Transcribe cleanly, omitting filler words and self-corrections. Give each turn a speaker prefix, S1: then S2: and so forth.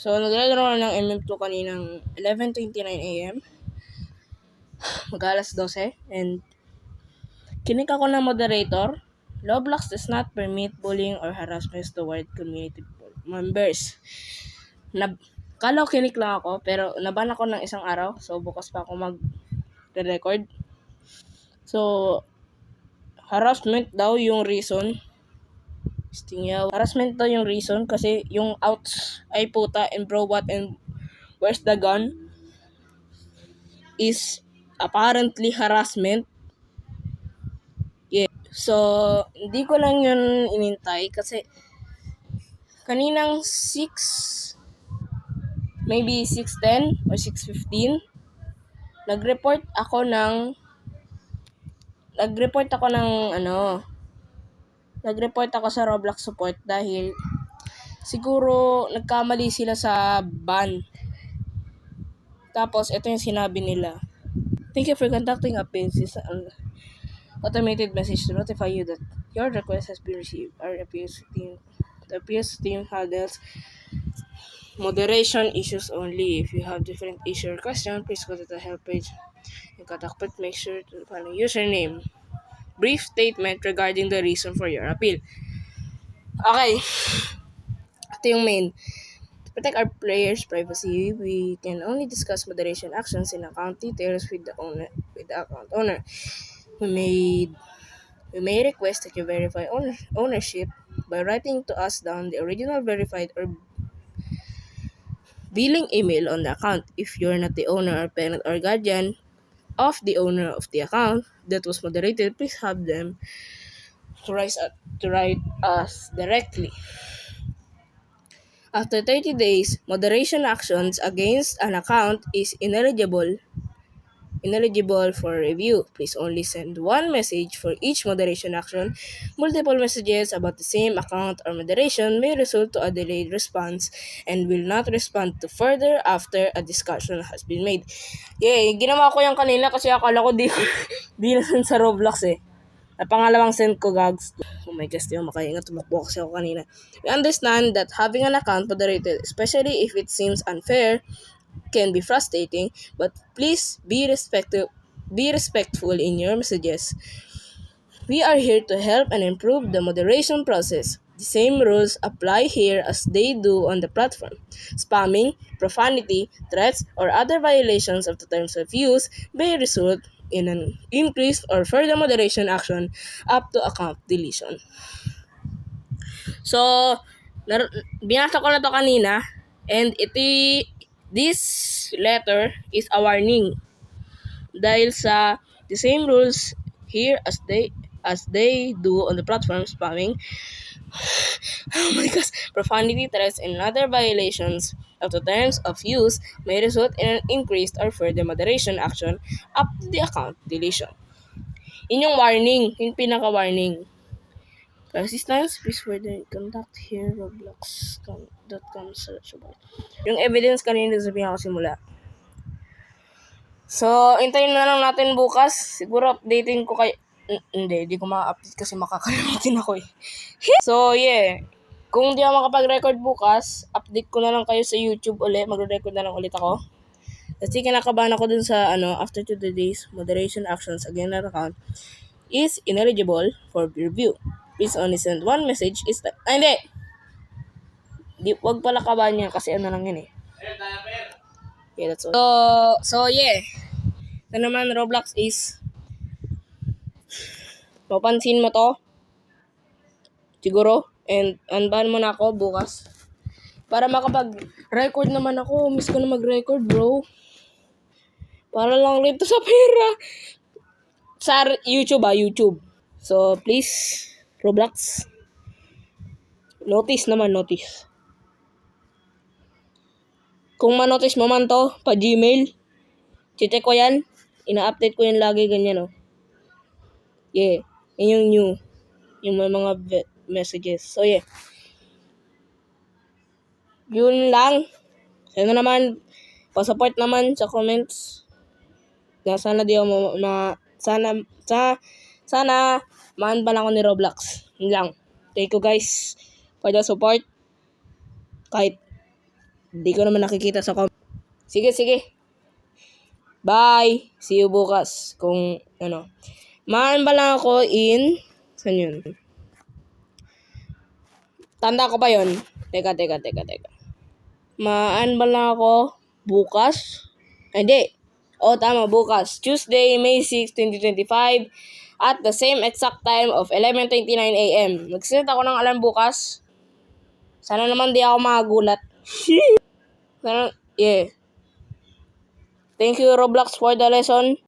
S1: So, naglalaro ng MM2 kaninang 11:29 AM. Mag-alas 12. And, kinik ako ng moderator. Roblox does not permit bullying or harassment toward community members. Kala ko kinik lang ako, pero naban ako ng isang araw. So, bukas pa ako mag-record. So, harassment daw yung reason. Harassment daw yung reason kasi yung outs ay puta and bro what and where's the gun is apparently harassment. Yeah. So, hindi ko lang yun inintay kasi kaninang 6, maybe 6:10 or 6:15, nag-report ako sa Roblox support dahil siguro nagkamali sila sa ban. Tapos, ito yung sinabi nila. Thank you for contacting a This automated message to notify you that your request has been received. The PS team handles moderation issues only. If you have different issue or question, please go to the help page and contact, but make sure to follow username. Brief statement regarding the reason for your appeal. Okay. Ito yung main. To protect our players' privacy, we can only discuss moderation actions and account details with the account owner. We may request that you verify ownership by writing to us down the original verified or billing email on the account. If you're not the owner or parent or guardian of the owner of the account that was moderated, please have them to write us directly. After 30 days, moderation actions against an account is ineligible for review. Please only send one message for each moderation action. Multiple messages about the same account or moderation may result to a delayed response and will not respond to further after a discussion has been made. Ginawa ko yan kanina kasi akala ko di na sa Roblox eh. Pangalawang send ko, gags. Oh my gosh, di ako makahinga. Tumakbo kasi ako kanina. We understand that having an account moderated, especially if it seems unfair, can be frustrating, but please be respectful in your messages. We are here to help and improve the moderation process. The same rules apply here as they do on the platform. Spamming, profanity, threats, or other violations of the terms of use may result in an increased or further moderation action up to account deletion. So, binasa ko na to kanina, and this letter is a warning dahil sa the same rules here as they do on the platform. Spamming, oh my gosh, profanity, threats, and other violations of the terms of use may result in an increased or further moderation action up to the account deletion. Yun yung warning, yung pinaka-warning. Assistance, please further contact here roblox.com searchable. Yung evidence kanina sabihin ako simula. So, hintayin na lang natin bukas. Siguro updating ko kayo. Hindi ko ma-update kasi makakalimutin ako eh. So, yeah. Kung di ako makapag-record bukas, update ko na lang kayo sa YouTube ulit. Magre-record na lang ulit ako. Kasi kinakabahan ako dun sa after 2 days, moderation actions against that account is ineligible for review. Please only send one message. Hindi! Wag pala kabahan yan kasi lang yun eh. Yeah, that's all. So yeah. Ito naman, Roblox is mapansin mo to siguro, and unban mo na ako bukas para makapag-record naman ako. Miss ko na mag-record, bro. Para lang rin to sa pera. Sa YouTube. So, please, Roblox. Notice. Kung ma-notice mo man to, pa Gmail, check ko yan. Ina-update ko yan lagi, ganyan, Yeah, yun yung new. Yung mga messages. So, yeah. Yun lang. Sana naman, pa-support naman sa comments. Sana di ako sana maan pa lang ako ni Roblox. Yun lang. Thank you guys for the support. Kahit Hindi ko naman nakikita sa Sige. Bye! See you bukas. Kung ano. Maan ba lang ako in... Saan yun? Tanda ko pa yun. Teka. Maan ba lang ako bukas? Hindi. Tama, bukas. Tuesday, May 6, 2025 at the same exact time of 11:29 a.m. Nagsiset ako ng alarm bukas. Sana naman di ako magulat. Yeah. Thank you, Roblox, for the lesson.